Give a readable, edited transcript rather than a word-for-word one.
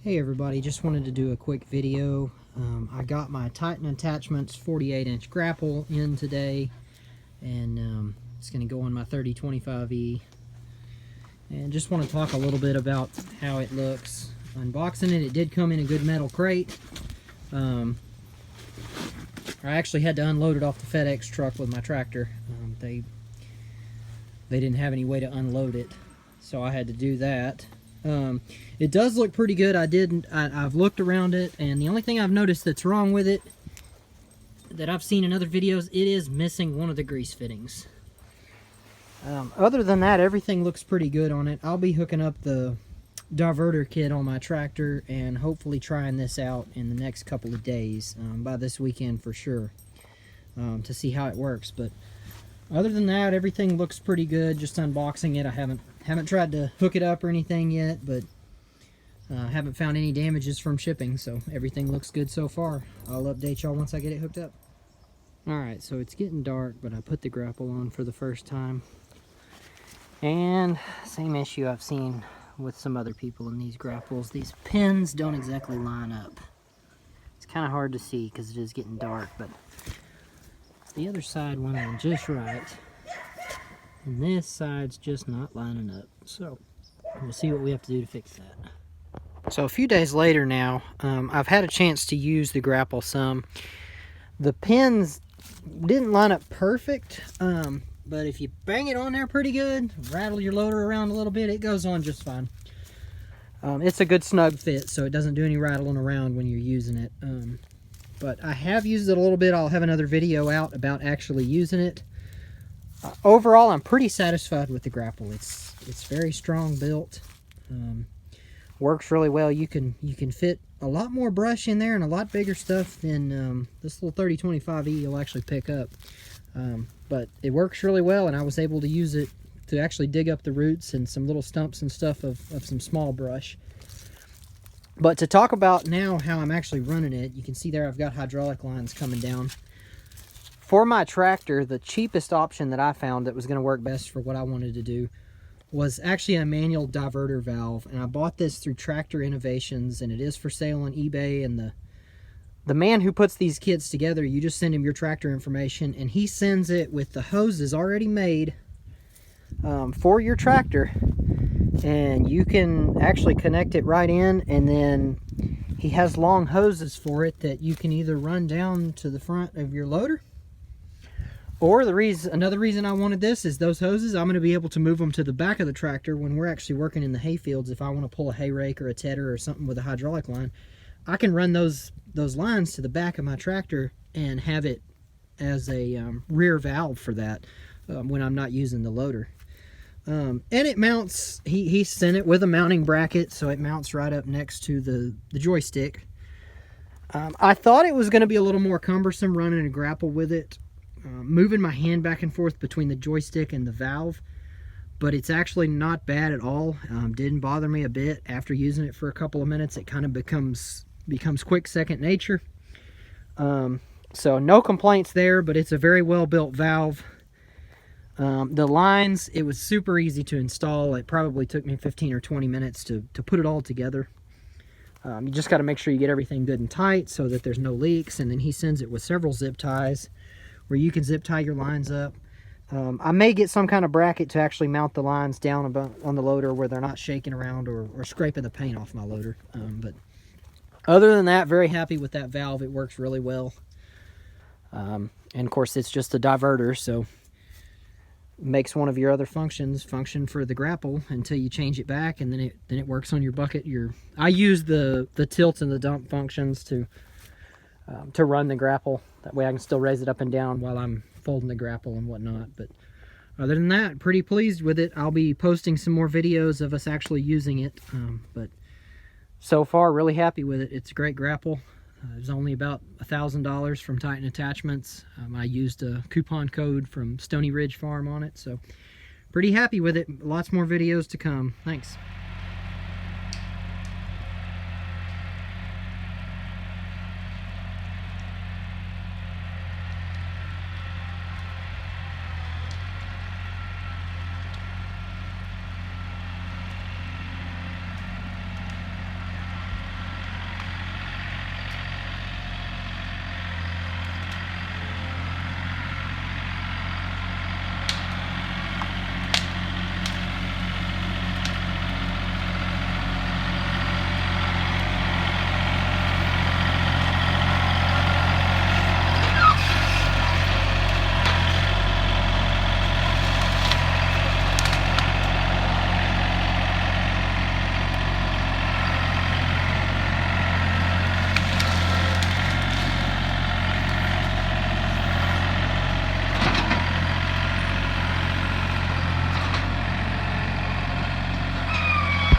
Hey everybody, just wanted to do a quick video. I got my Titan Attachments 48-inch grapple in today, and it's going to go on my 3025E. And just want to talk a little bit about how it looks. Unboxing it, it did come in a good metal crate. I actually had to unload it off the FedEx truck with my tractor. They didn't have any way to unload it, so I had to do that. It does look pretty good. I've looked around it, and the only thing I've noticed that's wrong with it that I've seen in other videos, it is missing one of the grease fittings. Other than that, everything looks pretty good on it. I'll be hooking up the diverter kit on my tractor and hopefully trying this out in the next couple of days, by this weekend for sure, to see how it works. But other than that, everything looks pretty good. Just unboxing it, I haven't tried to hook it up or anything yet, but haven't found any damages from shipping, so everything looks good so far. I'll update y'all once I get it hooked up. Alright, so it's getting dark, but I put the grapple on for the first time. And same issue I've seen with some other people in these grapples. These pins don't exactly line up. It's kind of hard to see because it is getting dark, but the other side went on just right. And this side's just not lining up. So we'll see what we have to do to fix that. So a few days later now, I've had a chance to use the grapple some. The pins didn't line up perfect, but if you bang it on there pretty good, rattle your loader around a little bit, it goes on just fine. It's a good snug fit, so it doesn't do any rattling around when you're using it. But I have used it a little bit. I'll have another video out about actually using it. Overall, I'm pretty satisfied with the grapple. It's very strong built. Works really well. You can fit a lot more brush in there and a lot bigger stuff than this little 3025E will actually pick up. But it works really well, and I was able to use it to actually dig up the roots and some little stumps and stuff of some small brush. But to talk about now how I'm actually running it, you can see there I've got hydraulic lines coming down. For my tractor, the cheapest option that I found that was going to work best for what I wanted to do was actually a manual diverter valve. And I bought this through Tractor Innovations, and it is for sale on eBay. And the man who puts these kits together, you just send him your tractor information, and he sends it with the hoses already made for your tractor. And you can actually connect it right in, and then he has long hoses for it that you can either run down to the front of your loader. Or another reason I wanted this is those hoses, I'm going to be able to move them to the back of the tractor when we're actually working in the hay fields. If I want to pull a hay rake or a tedder or something with a hydraulic line, I can run those lines to the back of my tractor and have it as a rear valve for that when I'm not using the loader. And it mounts, he sent it with a mounting bracket, so it mounts right up next to the joystick. I thought it was going to be a little more cumbersome running a grapple with it. Moving my hand back and forth between the joystick and the valve, but it's actually not bad at all. Didn't bother me a bit. After using it for a couple of minutes, it kind of becomes quick second nature. So no complaints there, but it's a very well built valve. The lines, it was super easy to install. It probably took me 15 or 20 minutes to put it all together. You just got to make sure you get everything good and tight so that there's no leaks, and then he sends it with several zip ties where you can zip tie your lines up. I may get some kind of bracket to actually mount the lines down on the loader where they're not shaking around or scraping the paint off my loader. But other than that, very happy with that valve. It works really well. And of course, it's just a diverter, so it makes one of your other functions function for the grapple until you change it back, and then it works on your bucket. I use the tilt and the dump functions to run the grapple. That way I can still raise it up and down while I'm folding the grapple and whatnot. But other than that, pretty pleased with it. I'll be posting some more videos of us actually using it. But so far, really happy with it. It's a great grapple. It was only about $1,000 from Titan Attachments. I used a coupon code from Stony Ridge Farm on it. So pretty happy with it. Lots more videos to come. Thanks.